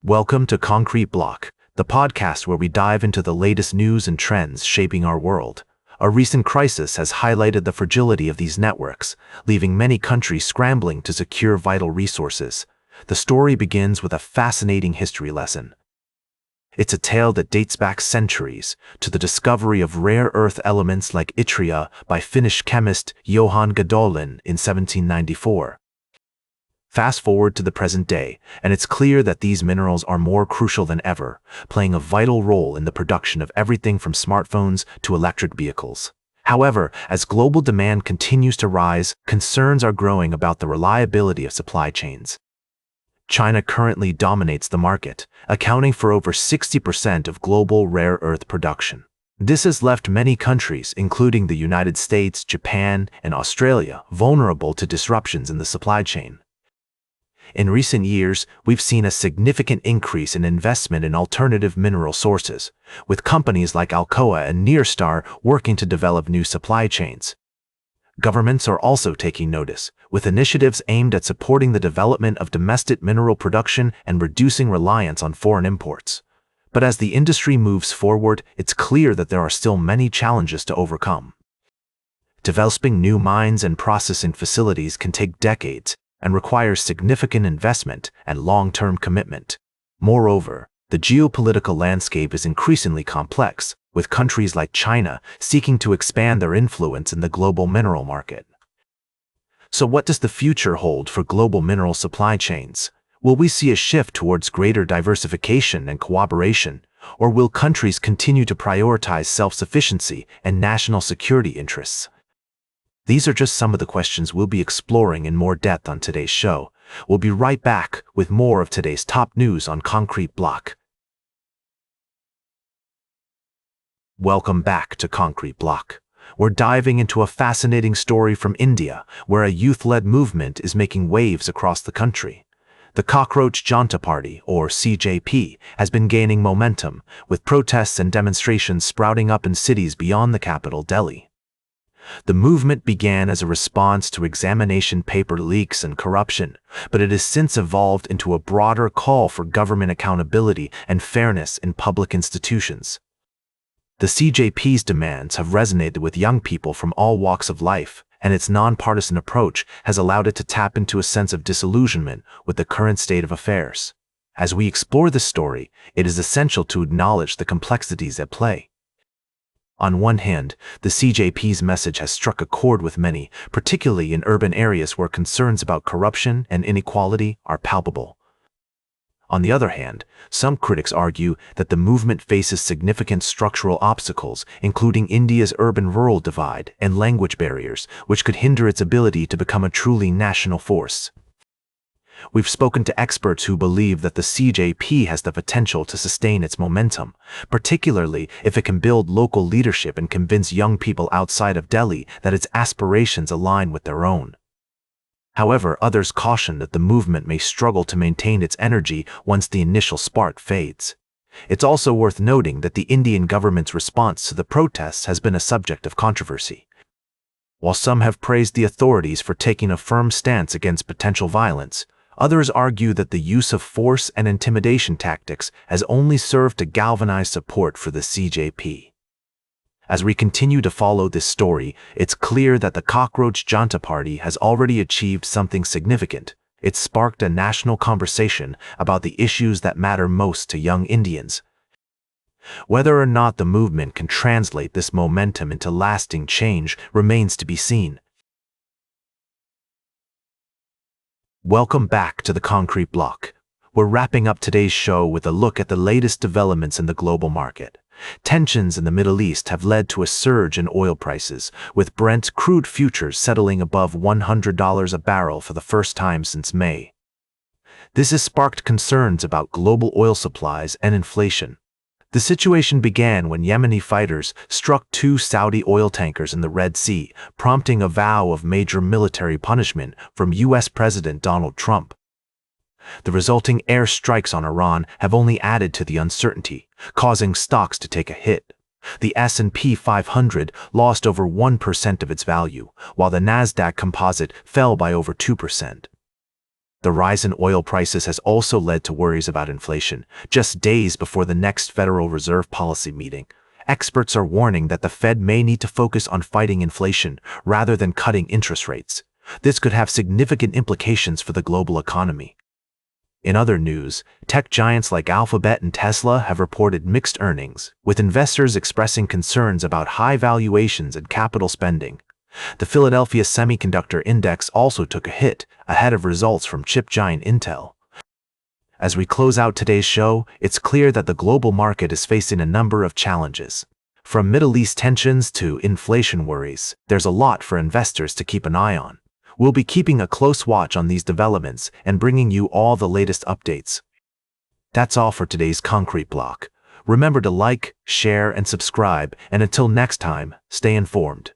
Welcome to Concrete Block, the podcast where we dive into the latest news and trends shaping our world. A recent crisis has highlighted the fragility of these networks, leaving many countries scrambling to secure vital resources. The story begins with a fascinating history lesson. It's a tale that dates back centuries to the discovery of rare earth elements like yttria by Finnish chemist Johan Gadolin in 1794. Fast forward to the present day, and it's clear that these minerals are more crucial than ever, playing a vital role in the production of everything from smartphones to electric vehicles. However, as global demand continues to rise, concerns are growing about the reliability of supply chains. China currently dominates the market, accounting for over 60% of global rare earth production. This has left many countries, including the United States, Japan, and Australia, vulnerable to disruptions in the supply chain. In recent years, we've seen a significant increase in investment in alternative mineral sources, with companies like Alcoa and Nearstar working to develop new supply chains. Governments are also taking notice, with initiatives aimed at supporting the development of domestic mineral production and reducing reliance on foreign imports. But as the industry moves forward, it's clear that there are still many challenges to overcome. Developing new mines and processing facilities can take decades and requires significant investment and long-term commitment. Moreover, the geopolitical landscape is increasingly complex, with countries like China seeking to expand their influence in the global mineral market. So what does the future hold for global mineral supply chains? Will we see a shift towards greater diversification and cooperation, or will countries continue to prioritize self-sufficiency and national security interests? These are just some of the questions we'll be exploring in more depth on today's show. We'll be right back with more of today's top news on Concrete Block. Welcome back to Concrete Block. We're diving into a fascinating story from India, where a youth-led movement is making waves across the country. The Cockroach Janta Party, or CJP, has been gaining momentum, with protests and demonstrations sprouting up in cities beyond the capital, Delhi. The movement began as a response to examination paper leaks and corruption, but it has since evolved into a broader call for government accountability and fairness in public institutions. The CJP's demands have resonated with young people from all walks of life, and its nonpartisan approach has allowed it to tap into a sense of disillusionment with the current state of affairs. As we explore this story, it is essential to acknowledge the complexities at play. On one hand, the CJP's message has struck a chord with many, particularly in urban areas where concerns about corruption and inequality are palpable. On the other hand, some critics argue that the movement faces significant structural obstacles, including India's urban-rural divide and language barriers, which could hinder its ability to become a truly national force. We've spoken to experts who believe that the CJP has the potential to sustain its momentum, particularly if it can build local leadership and convince young people outside of Delhi that its aspirations align with their own. However, others caution that the movement may struggle to maintain its energy once the initial spark fades. It's also worth noting that the Indian government's response to the protests has been a subject of controversy. While some have praised the authorities for taking a firm stance against potential violence, others argue that the use of force and intimidation tactics has only served to galvanize support for the CJP. As we continue to follow this story, it's clear that the Cockroach Janta Party has already achieved something significant. It's sparked a national conversation about the issues that matter most to young Indians. Whether or not the movement can translate this momentum into lasting change remains to be seen. Welcome back to the Concrete Block. We're wrapping up today's show with a look at the latest developments in the global market. Tensions in the Middle East have led to a surge in oil prices, with Brent crude futures settling above $100 a barrel for the first time since May. This has sparked concerns about global oil supplies and inflation. The situation began when Yemeni fighters struck two Saudi oil tankers in the Red Sea, prompting a vow of major military punishment from U.S. President Donald Trump. The resulting air strikes on Iran have only added to the uncertainty, causing stocks to take a hit. The S&P 500 lost over 1% of its value, while the Nasdaq Composite fell by over 2%. The rise in oil prices has also led to worries about inflation, just days before the next Federal Reserve policy meeting. Experts are warning that the Fed may need to focus on fighting inflation rather than cutting interest rates. This could have significant implications for the global economy. In other news, tech giants like Alphabet and Tesla have reported mixed earnings, with investors expressing concerns about high valuations and capital spending. The Philadelphia Semiconductor Index also took a hit, ahead of results from chip giant Intel. As we close out today's show, it's clear that the global market is facing a number of challenges. From Middle East tensions to inflation worries, there's a lot for investors to keep an eye on. We'll be keeping a close watch on these developments and bringing you all the latest updates. That's all for today's Concrete Block. Remember to like, share, and subscribe, and until next time, stay informed.